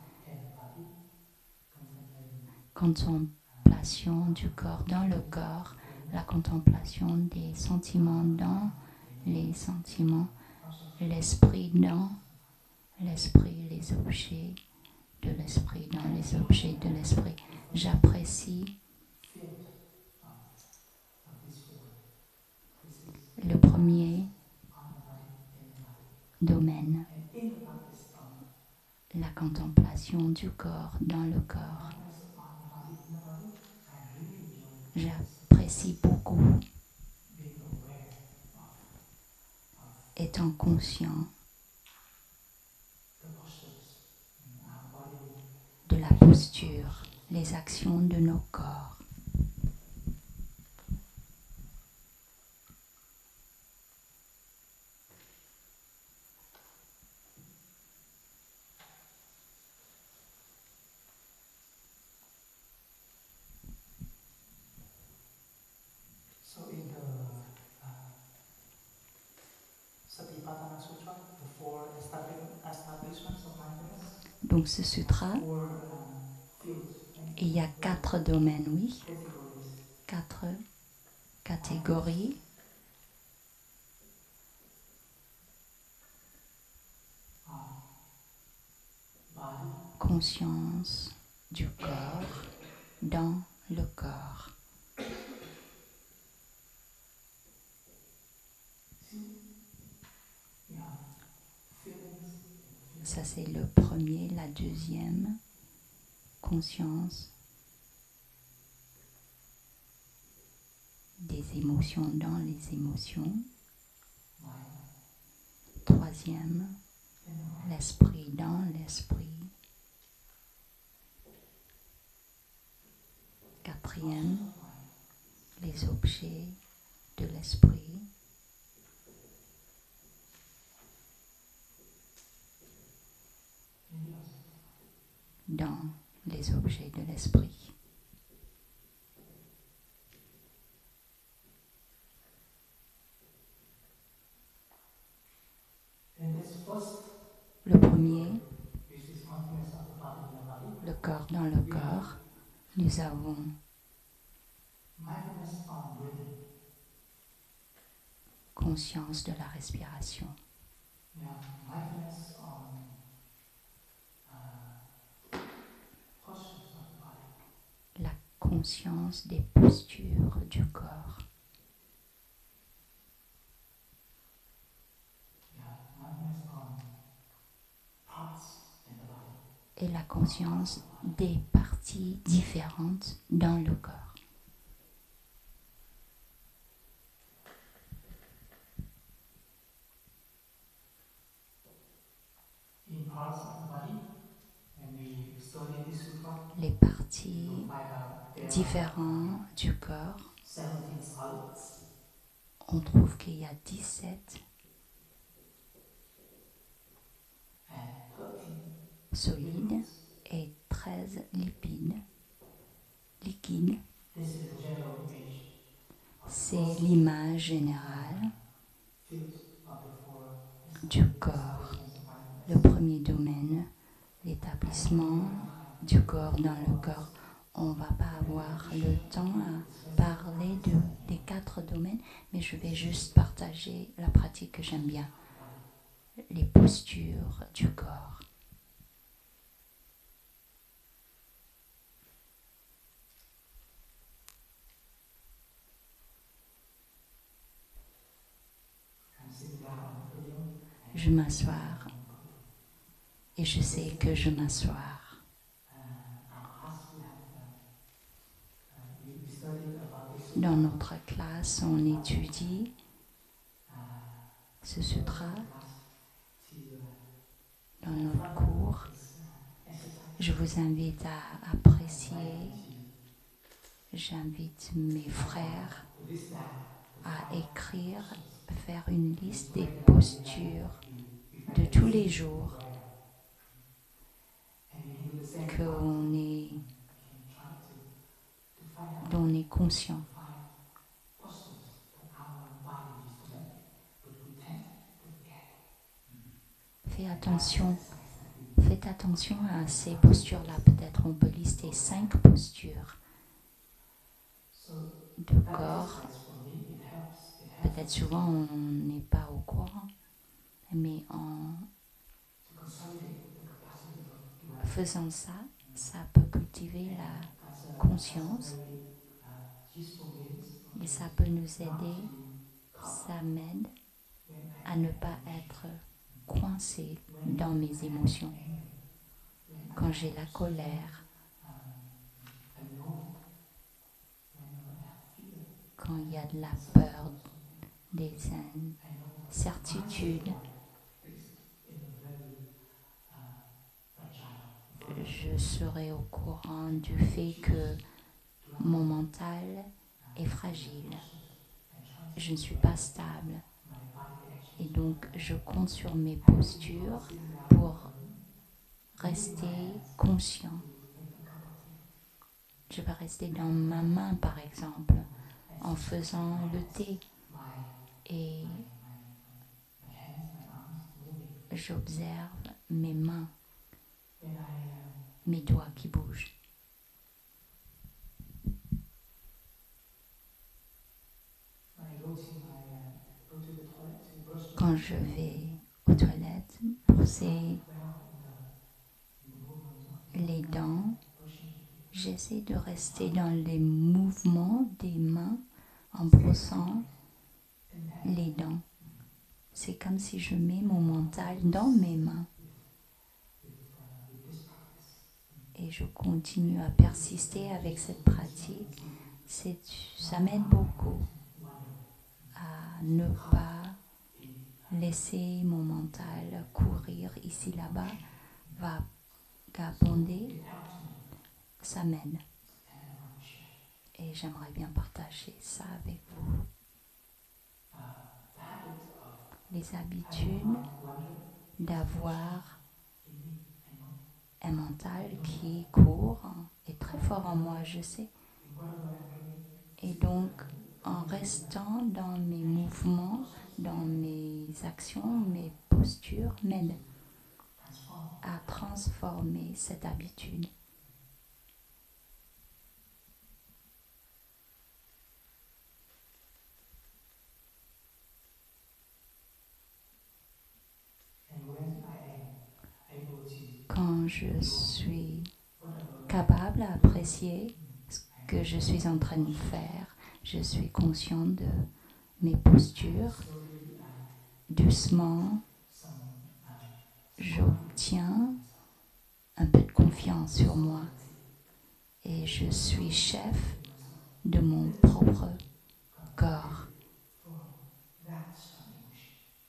contemplation du corps dans le corps, la contemplation des sentiments dans les sentiments, l'esprit dans l'esprit, les objets de l'esprit dans les objets de l'esprit. J'apprécie le premier domaine, la contemplation du corps dans le corps. J'apprécie beaucoup étant conscient de la posture, les actions de nos corps. Donc ce sutra, il y a 4 domaines, oui, 4 catégories. Conscience du corps dans le corps. Ça c'est le premier, la deuxième, conscience des émotions dans les émotions. Troisième, l'esprit dans l'esprit. Quatrième, les objets de l'esprit. Dans les objets de l'esprit. Le premier, le corps dans le corps, nous avons conscience de la respiration. La conscience des postures du corps. Et la conscience des parties différentes dans le corps. Les parties différentes du corps, on trouve qu'il y a 17 solides et 13 lipides. Liquides. C'est l'image générale du corps. Le premier domaine, l'établissement du corps dans le corps. On ne va pas avoir le temps à parler des 4 domaines, mais je vais juste partager la pratique que j'aime bien. Les postures du corps. Je m'assois et je sais que je m'assois. Dans notre classe, on étudie ce sutra. Dans notre cours, je vous invite à apprécier. J'invite mes frères à écrire, faire une liste des postures de tous les jours dont on est conscient. Faites attention à ces postures-là. Peut-être on peut lister 5 postures de corps. Peut-être souvent on n'est pas au courant, mais en faisant ça, ça peut cultiver la conscience et ça peut nous aider, ça m'aide à ne pas être coincé dans mes émotions. Quand j'ai la colère, quand il y a de la peur, des incertitudes, je serai au courant du fait que mon mental est fragile. Je ne suis pas stable. Et donc, je compte sur mes postures pour rester conscient. Je vais rester dans ma main, par exemple, en faisant le thé. Et j'observe mes mains mes doigts qui bougent. Quand je vais aux toilettes, brosser les dents, j'essaie de rester dans les mouvements des mains en brossant les dents. C'est comme si je mets mon mental dans mes mains. Et je continue à persister avec cette pratique. Ça m'aide beaucoup à ne pas laisser mon mental courir ici, là-bas, vagabonder. Ça m'aide. Et j'aimerais bien partager ça avec vous. Les habitudes d'avoir un mental qui court est très fort en moi, je sais. Et donc, en restant dans mes mouvements, dans mes actions, mes postures, m'aide à transformer cette habitude. Quand je suis capable d'apprécier ce que je suis en train de faire, je suis conscient de mes postures. Doucement, j'obtiens un peu de confiance sur moi et je suis chef de mon propre corps,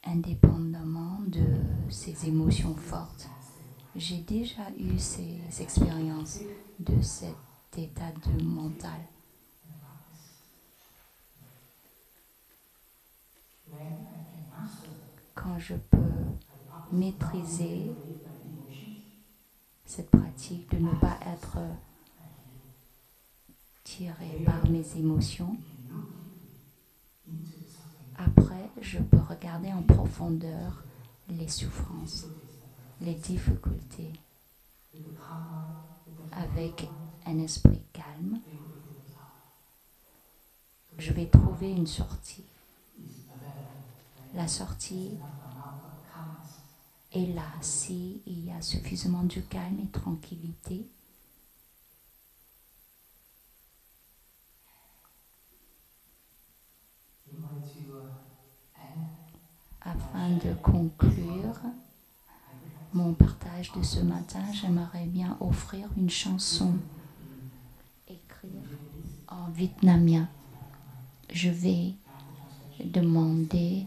indépendamment de ces émotions fortes. J'ai déjà eu ces expériences de cet état de mental. Quand je peux maîtriser cette pratique de ne pas être tiré par mes émotions, après je peux regarder en profondeur les souffrances, les difficultés, avec un esprit calme. Je vais trouver une sortie. La sortie est là s'il y a suffisamment de calme et de tranquillité. Afin de conclure mon partage de ce matin, j'aimerais bien offrir une chanson écrite en vietnamien. Je vais demander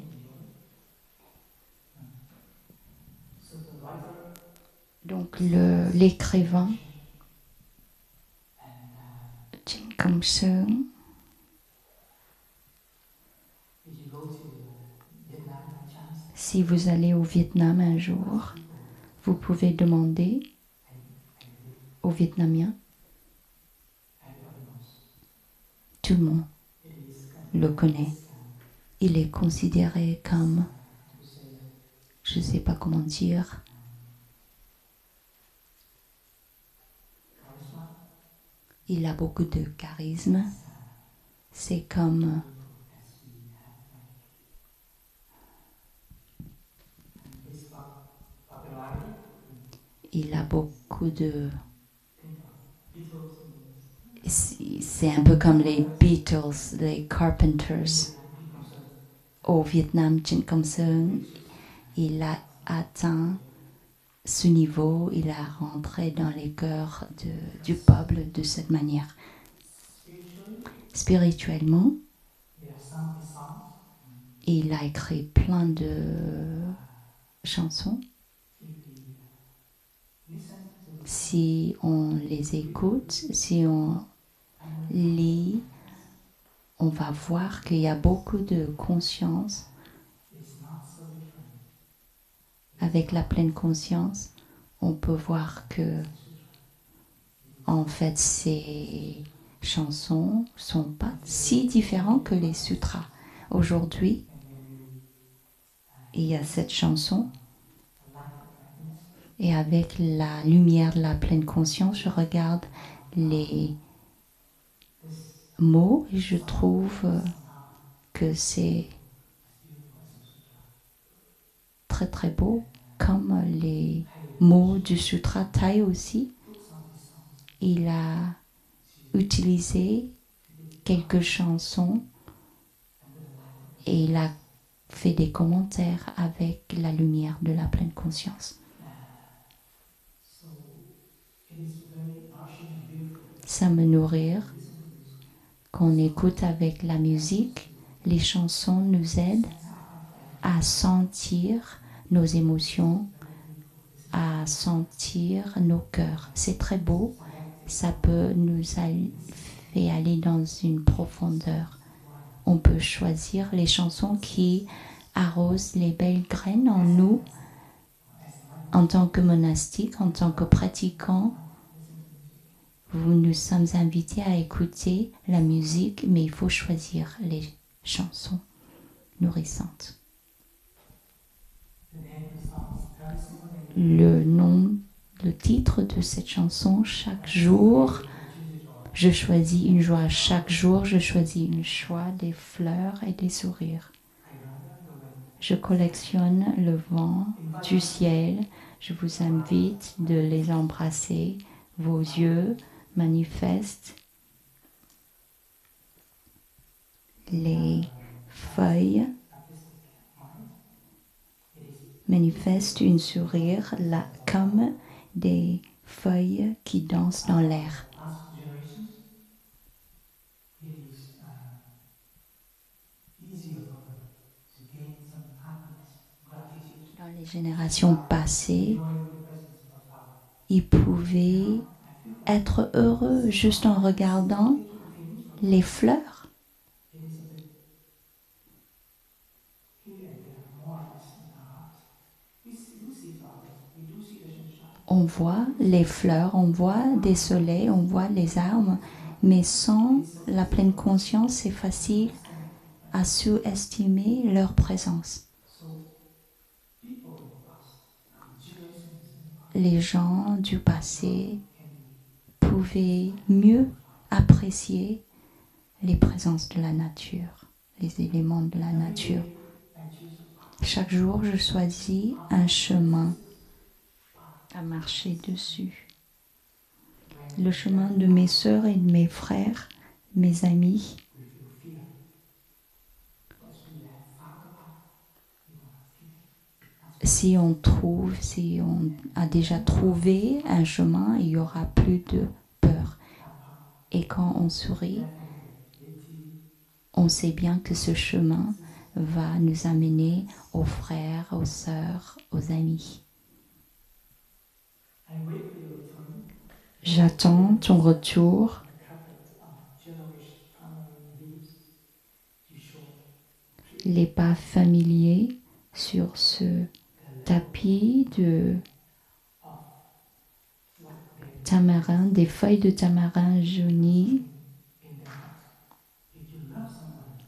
donc l'écrivain Trinh Công Sơn. Si vous allez au Vietnam un jour, vous pouvez demander aux Vietnamiens. Tout le monde le connaît. Il est considéré comme, je ne sais pas comment dire, il a beaucoup de charisme. C'est comme il a beaucoup de... C'est un peu comme les Beatles, les Carpenters. Au Vietnam, Trinh Công Sơn, il a atteint ce niveau, il a rentré dans les cœurs du peuple de cette manière. Spirituellement, il a écrit plein de chansons. Si on les écoute, si on lit, on va voir qu'il y a beaucoup de conscience. Avec la pleine conscience, on peut voir que, en fait, ces chansons ne sont pas si différentes que les sutras. Aujourd'hui, il y a cette chanson Et avec la lumière de la pleine conscience, je regarde les mots et je trouve que c'est très très beau, comme les mots du sutra Thai aussi. Il a utilisé quelques chansons et il a fait des commentaires avec la lumière de la pleine conscience. Ça me nourrit. Quand on écoute avec la musique, les chansons nous aident à sentir nos émotions, à sentir nos cœurs. C'est très beau. Ça peut nous faire aller dans une profondeur. On peut choisir les chansons qui arrosent les belles graines en nous. En tant que monastique, en tant que pratiquant, nous sommes invités à écouter la musique, mais il faut choisir les chansons nourrissantes. Le titre de cette chanson, chaque jour, je choisis une joie. Chaque jour, je choisis une joie, des fleurs et des sourires. Je collectionne le vent du ciel. Je vous invite de les embrasser. Vos yeux manifestent les feuilles, manifestent un sourire là, comme des feuilles qui dansent dans l'air. Dans les générations passées, ils pouvaient être heureux juste en regardant les fleurs. On voit les fleurs, on voit des soleils, on voit les arbres, mais sans la pleine conscience, c'est facile à sous-estimer leur présence. Les gens du passé pouvaient mieux apprécier les présences de la nature, les éléments de la nature. Chaque jour, je choisis un chemin à marcher dessus. Le chemin de mes sœurs et de mes frères, mes amis. Si on a déjà trouvé un chemin, il n'y aura plus de peur. Et quand on sourit, on sait bien que ce chemin va nous amener aux frères, aux sœurs, aux amis. J'attends ton retour. Les pas familiers sur ce tapis de tamarin, des feuilles de tamarin jaunies.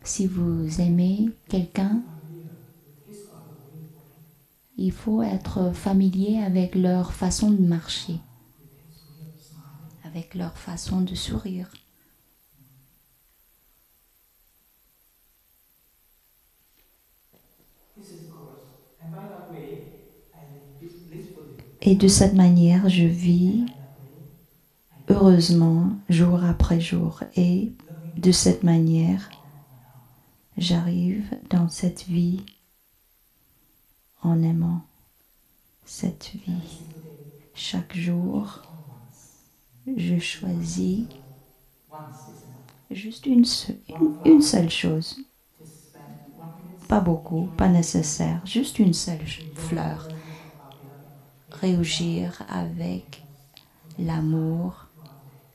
Si vous aimez quelqu'un, il faut être familier avec leur façon de marcher, avec leur façon de sourire. Et de cette manière, je vis heureusement jour après jour. Et de cette manière, j'arrive dans cette vie en aimant cette vie. Chaque jour, je choisis juste une seule chose. Pas beaucoup, pas nécessaire, juste une seule fleur. Réagir avec l'amour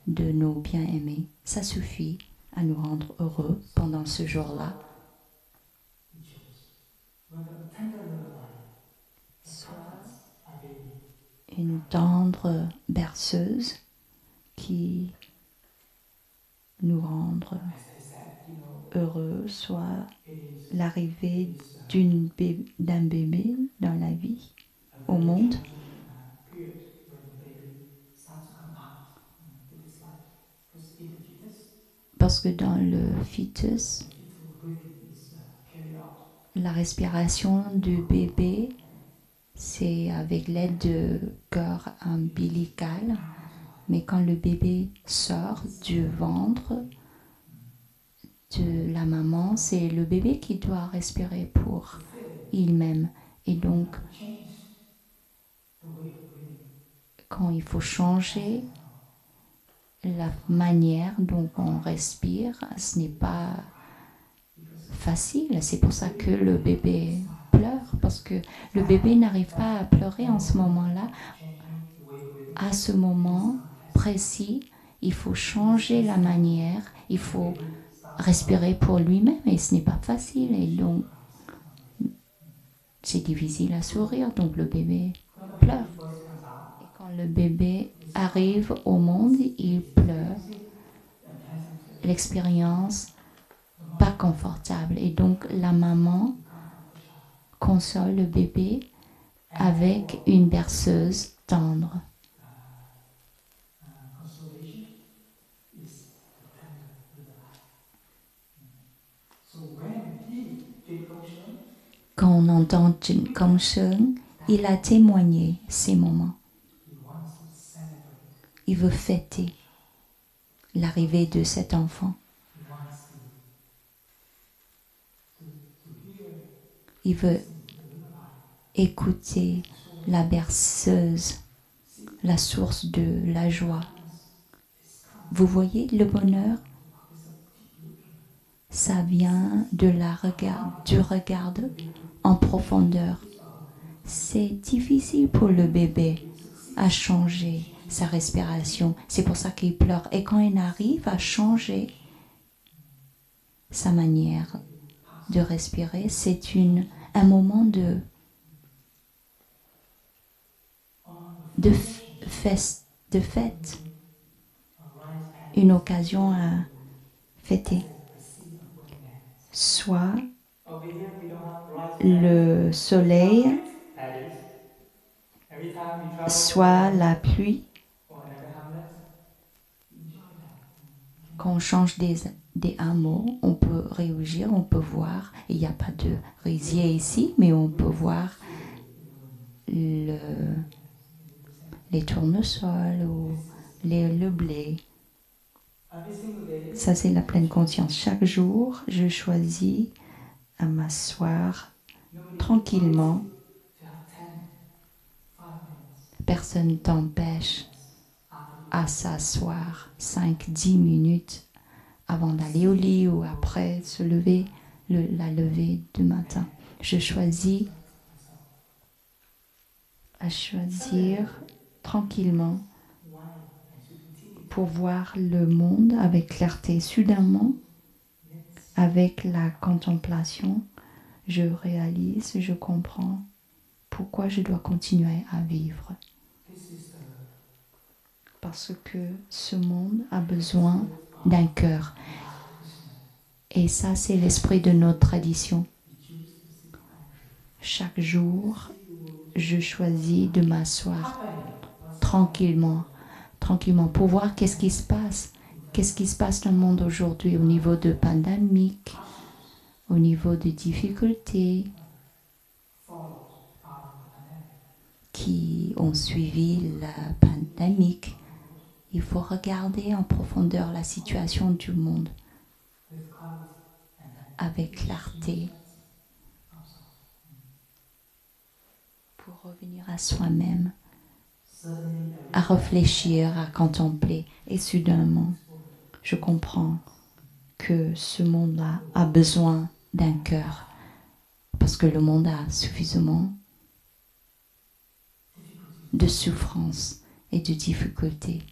de nos bien-aimés. Ça suffit à nous rendre heureux pendant ce jour-là. Soit une tendre berceuse qui nous rend heureux, soit l'arrivée d'un bébé dans la vie, au monde. parce que dans le fœtus, la respiration du bébé, c'est avec l'aide de cœur ombilical. Mais quand le bébé sort du ventre de la maman, c'est le bébé qui doit respirer pour il-même. Et donc, quand il faut changer la manière dont on respire, ce n'est pas facile. C'est pour ça que le bébé pleure, parce que le bébé n'arrive pas à pleurer en ce moment-là. À ce moment précis, il faut changer la manière, il faut respirer pour lui-même et ce n'est pas facile. Et donc, c'est difficile à sourire, donc le bébé pleure. Et quand le bébé arrive au monde, il pleure. L'expérience pas confortable. Et donc, la maman console le bébé avec une berceuse tendre. Quand on entend Jin Gongsheng, il a témoigné ces moments. Il veut fêter l'arrivée de cet enfant. Il veut écouter la berceuse, la source de la joie. Vous voyez le bonheur? Ça vient de du regard en profondeur. C'est difficile pour le bébé à changer sa respiration. C'est pour ça qu'il pleure. Et quand il arrive à changer sa manière de respirer, c'est un moment de fête, une occasion à fêter. Soit le soleil, soit la pluie. Quand on change des hameaux, on peut réagir, on peut voir. Il n'y a pas de rizier ici, mais on peut voir les tournesols ou le blé. Ça, c'est la pleine conscience. Chaque jour, je choisis à m'asseoir tranquillement. Personne ne t'empêche à s'asseoir 5-10 minutes avant d'aller au lit ou après se lever, la levée du matin. Je choisis à choisir tranquillement pour voir le monde avec clarté. Soudainement, avec la contemplation, je réalise, je comprends pourquoi je dois continuer à vivre. Parce que ce monde a besoin d'un cœur. Et ça, c'est l'esprit de notre tradition. Chaque jour, je choisis de m'asseoir tranquillement pour voir qu'est-ce qui se passe. Qu'est-ce qui se passe dans le monde aujourd'hui au niveau de pandémique, au niveau de difficultés qui ont suivi la pandémique. Il faut regarder en profondeur la situation du monde avec clarté pour revenir à soi-même, à réfléchir, à contempler. Et soudainement, je comprends que ce monde-là a besoin d'un cœur parce que le monde a suffisamment de souffrance et de difficultés.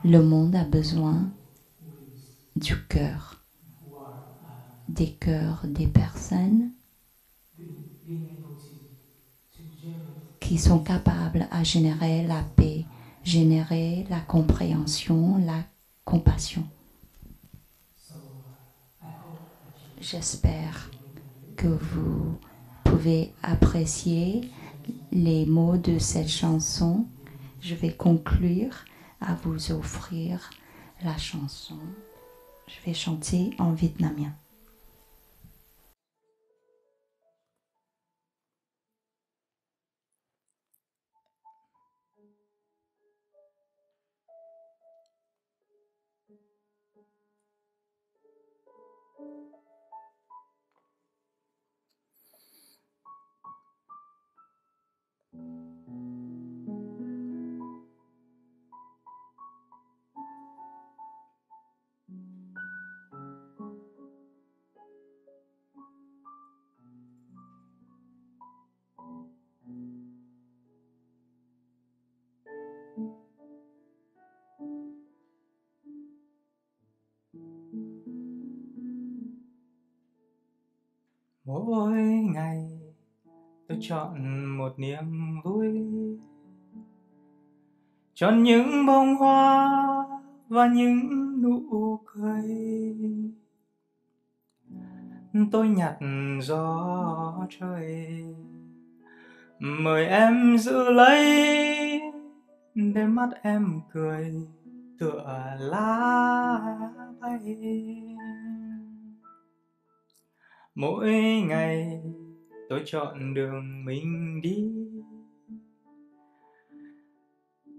Le monde a besoin du cœur, des cœurs des personnes qui sont capables à générer la paix, générer la compréhension, la compassion. J'espère que vous pouvez apprécier les mots de cette chanson. Je vais conclure à vous offrir la chanson. Je vais chanter en vietnamien. Mỗi ngày tôi chọn một niềm vui, chọn những bông hoa và những nụ cười. Tôi nhặt gió trời, mời em giữ lấy để mắt em cười tựa lá bay. Mỗi ngày tôi chọn đường mình đi,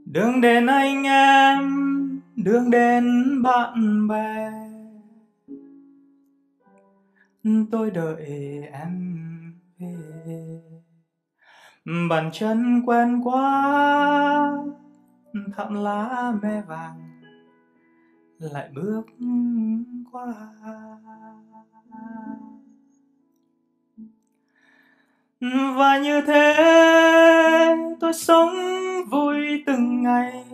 đường đến anh em, đường đến bạn bè. Tôi đợi em về, bàn chân quen quá, thẳm lá me vàng lại bước qua. Và như thế tôi sống vui từng ngày,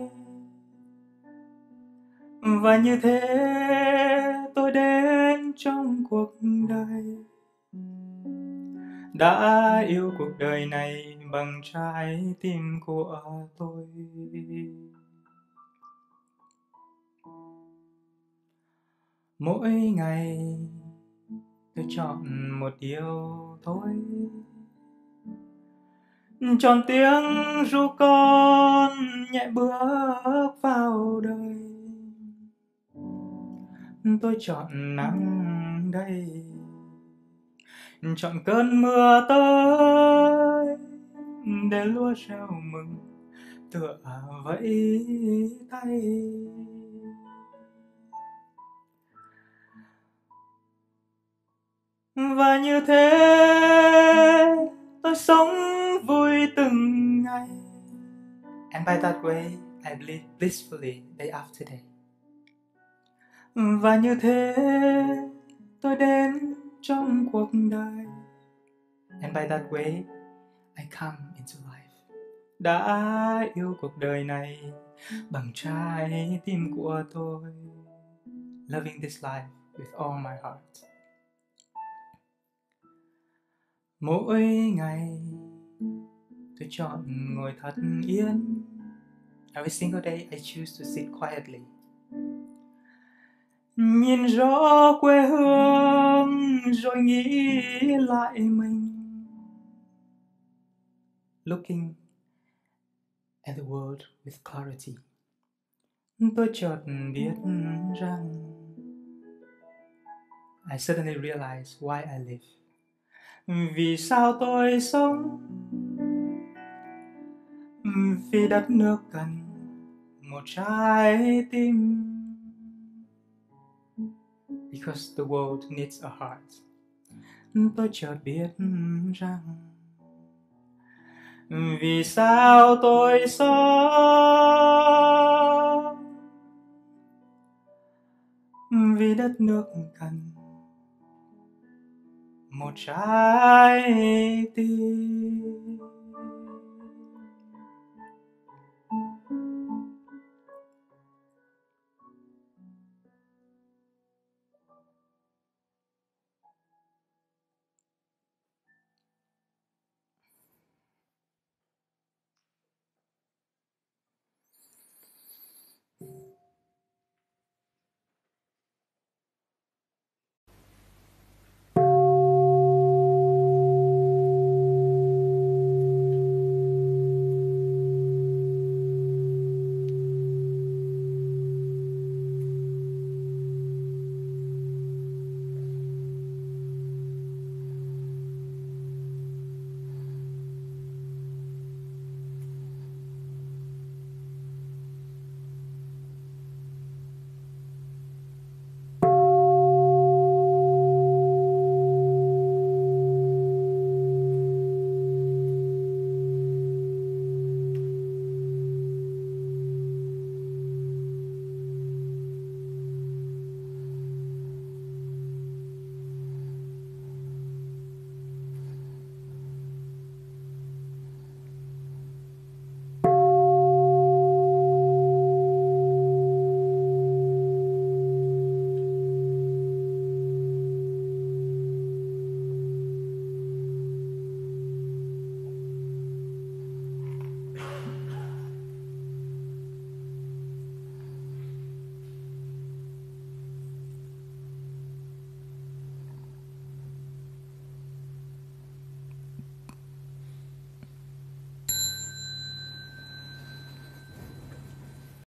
và như thế tôi đến trong cuộc đời, đã yêu cuộc đời này bằng trái tim của tôi. Mỗi ngày tôi chọn một điều thôi, chọn tiếng ru con nhẹ bước vào đời. Tôi chọn nắng đây, chọn cơn mưa tới, để lúa reo mừng tựa vẫy tay. Và như thế tôi sống vui từng ngày, and by that way I believe blissfully day after day. Và như thế tôi đến trong cuộc đời, and by that way I come into life. Đã yêu cuộc đời này bằng trái tim của tôi, loving this life with all my heart. Mỗi ngày tôi chọn ngồi thật yên, every single day I choose to sit quietly, nhìn rõ quê hương rồi nghĩ lại mình, looking at the world with clarity. Tôi chợt biết rằng I suddenly realized why I live. Vì sao tôi sống? Vì đất nước cần một trái tim. Because the world needs a heart. Tôi chợt biết rằng vì sao tôi sống? Vì đất nước cần một trái tim.